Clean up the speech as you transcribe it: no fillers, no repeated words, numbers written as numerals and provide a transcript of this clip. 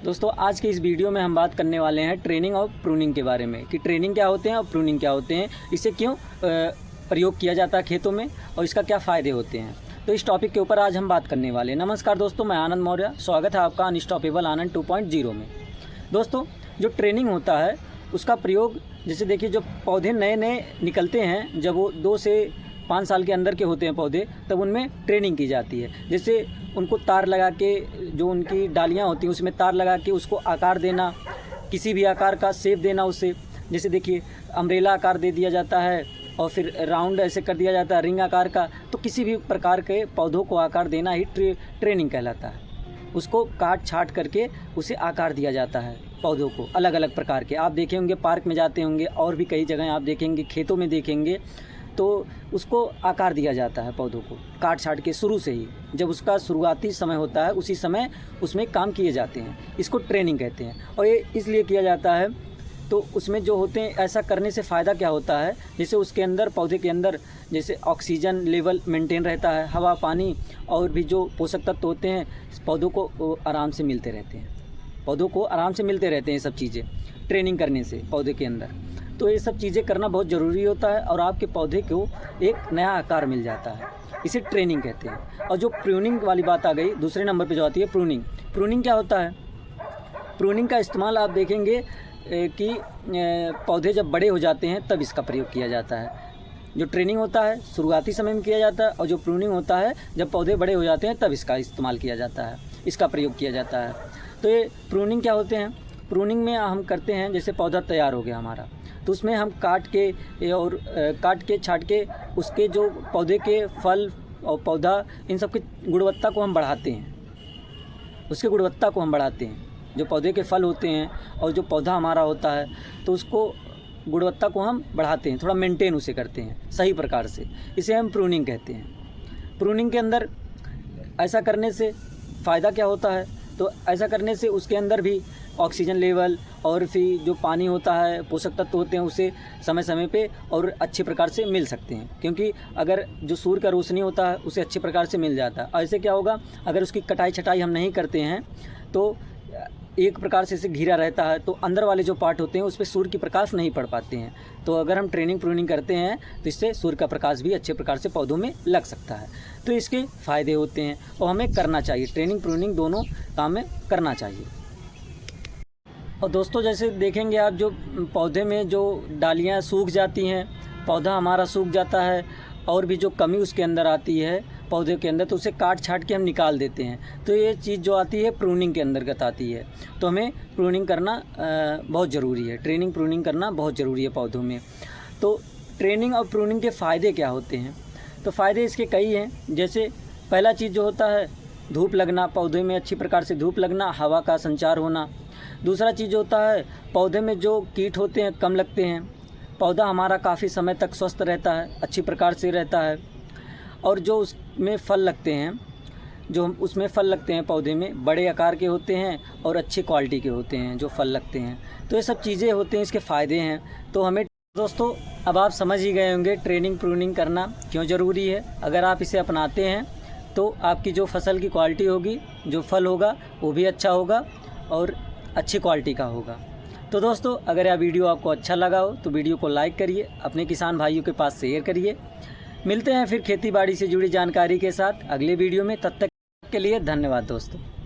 दोस्तों आज के इस वीडियो में हम बात करने वाले हैं ट्रेनिंग और प्रूनिंग के बारे में कि ट्रेनिंग क्या होते हैं और प्रूनिंग क्या होते हैं, इसे क्यों प्रयोग किया जाता है खेतों में और इसका क्या फ़ायदे होते हैं। तो इस टॉपिक के ऊपर आज हम बात करने वाले हैं। नमस्कार दोस्तों, मैं आनंद मौर्य, स्वागत है आपका अनस्टॉपेबल आनंद 2.0 में। दोस्तों जो ट्रेनिंग होता है उसका प्रयोग, जैसे देखिए जो पौधे नए नए निकलते हैं, जब वो 2 से 5 साल के अंदर के होते हैं पौधे, तब उनमें ट्रेनिंग की जाती है। जैसे उनको तार लगा के, जो उनकी डालियाँ होती हैं उसमें तार लगा के उसको आकार देना, किसी भी आकार का शेप देना उसे। जैसे देखिए अम्ब्रेला आकार दे दिया जाता है और फिर राउंड ऐसे कर दिया जाता है, रिंग आकार का। तो किसी भी प्रकार के पौधों को आकार देना ही ट्रेनिंग कहलाता है। उसको काट छाट करके उसे आकार दिया जाता है पौधों को, अलग अलग प्रकार के। आप देखे होंगे पार्क में जाते होंगे और भी कई जगह आप देखेंगे, खेतों में देखेंगे, तो उसको आकार दिया जाता है पौधों को काट छाट के। शुरू से ही जब उसका शुरुआती समय होता है उसी समय उसमें काम किए जाते हैं, इसको ट्रेनिंग कहते हैं। और ये इसलिए किया जाता है, तो उसमें जो होते हैं, ऐसा करने से फ़ायदा क्या होता है, जैसे उसके अंदर, पौधे के अंदर जैसे ऑक्सीजन लेवल मेंटेन रहता है, हवा पानी और भी जो पोषक तत्व होते हैं पौधों को आराम से मिलते रहते हैं। पौधों को आराम से मिलते रहते हैं सब चीज़ें ट्रेनिंग करने से पौधे के अंदर। तो ये सब चीज़ें करना बहुत ज़रूरी होता है और आपके पौधे को एक नया आकार मिल जाता है, इसे ट्रेनिंग कहते हैं। और जो प्रूनिंग वाली बात आ गई, दूसरे नंबर पे जो आती है प्रूनिंग। प्रूनिंग क्या होता है? प्रूनिंग का इस्तेमाल आप देखेंगे कि पौधे जब बड़े हो जाते हैं तब इसका प्रयोग किया जाता है। जो ट्रेनिंग होता है शुरुआती समय में किया जाता है और जो प्रूनिंग होता है जब पौधे बड़े हो जाते हैं तब इसका इस्तेमाल किया जाता है, इसका प्रयोग किया जाता है। तो ये प्रूनिंग क्या होते हैं? प्रूनिंग में हम करते हैं, जैसे पौधा तैयार हो गया हमारा, तो उसमें हम काट के छाट के उसके जो पौधे के फल और पौधा, इन सब की गुणवत्ता को हम बढ़ाते हैं। उसकी गुणवत्ता को हम बढ़ाते हैं, जो पौधे के फल होते हैं और जो पौधा हमारा होता है, तो उसको गुणवत्ता को हम बढ़ाते हैं, थोड़ा मेंटेन उसे करते हैं सही प्रकार से। इसे हम प्रूनिंग कहते हैं। प्रूनिंग के अंदर ऐसा करने से फ़ायदा क्या होता है? तो ऐसा करने से उसके अंदर भी ऑक्सीजन लेवल और फिर जो पानी होता है, पोषक तत्व होते हैं, उसे समय समय पे और अच्छे प्रकार से मिल सकते हैं। क्योंकि अगर जो सूर्य का रोशनी होता है उसे अच्छे प्रकार से मिल जाता है। ऐसे क्या होगा, अगर उसकी कटाई छटाई हम नहीं करते हैं तो एक प्रकार से इसे घिरा रहता है, तो अंदर वाले जो पार्ट होते हैं उस पर सूर्य की प्रकाश नहीं पड़ पाते हैं। तो अगर हम ट्रेनिंग प्रूनिंग करते हैं तो इससे सूर्य का प्रकाश भी अच्छे प्रकार से पौधों में लग सकता है। तो इसके फ़ायदे होते हैं और हमें करना चाहिए, ट्रेनिंग प्रूनिंग दोनों काम में करना चाहिए। और दोस्तों जैसे देखेंगे आप, जो पौधे में जो डालियाँ सूख जाती हैं, पौधा हमारा सूख जाता है और भी जो कमी उसके अंदर आती है पौधे के अंदर, तो उसे काट छाट के हम निकाल देते हैं। तो ये चीज़ जो आती है प्रूनिंग के अंतर्गत आती है। तो हमें प्रूनिंग करना बहुत ज़रूरी है, ट्रेनिंग प्रूनिंग करना बहुत ज़रूरी है पौधों में। तो ट्रेनिंग और प्रूनिंग के फ़ायदे क्या होते हैं? तो फ़ायदे इसके कई हैं। जैसे पहला चीज़ जो होता है, धूप लगना, पौधे में अच्छी प्रकार से धूप लगना, हवा का संचार होना। दूसरा चीज़ होता है, पौधे में जो कीट होते हैं कम लगते हैं, पौधा हमारा काफ़ी समय तक स्वस्थ रहता है, अच्छी प्रकार से रहता है। और जो उसमें फल लगते हैं, पौधे में बड़े आकार के होते हैं और अच्छी क्वालिटी के होते हैं जो फल लगते हैं। तो ये सब चीज़ें होते हैं, इसके फ़ायदे हैं। तो हमें दोस्तों अब आप समझ ही गए होंगे ट्रेनिंग प्रूनिंग करना क्यों ज़रूरी है। अगर आप इसे अपनाते हैं तो आपकी जो फसल की क्वालिटी होगी, जो फल होगा, वो भी अच्छा होगा और अच्छी क्वालिटी का होगा। तो दोस्तों अगर यह वीडियो आपको अच्छा लगा हो तो वीडियो को लाइक करिए, अपने किसान भाइयों के पास शेयर करिए। मिलते हैं फिर खेती बाड़ी से जुड़ी जानकारी के साथ अगले वीडियो में। तब तक के लिए धन्यवाद दोस्तों।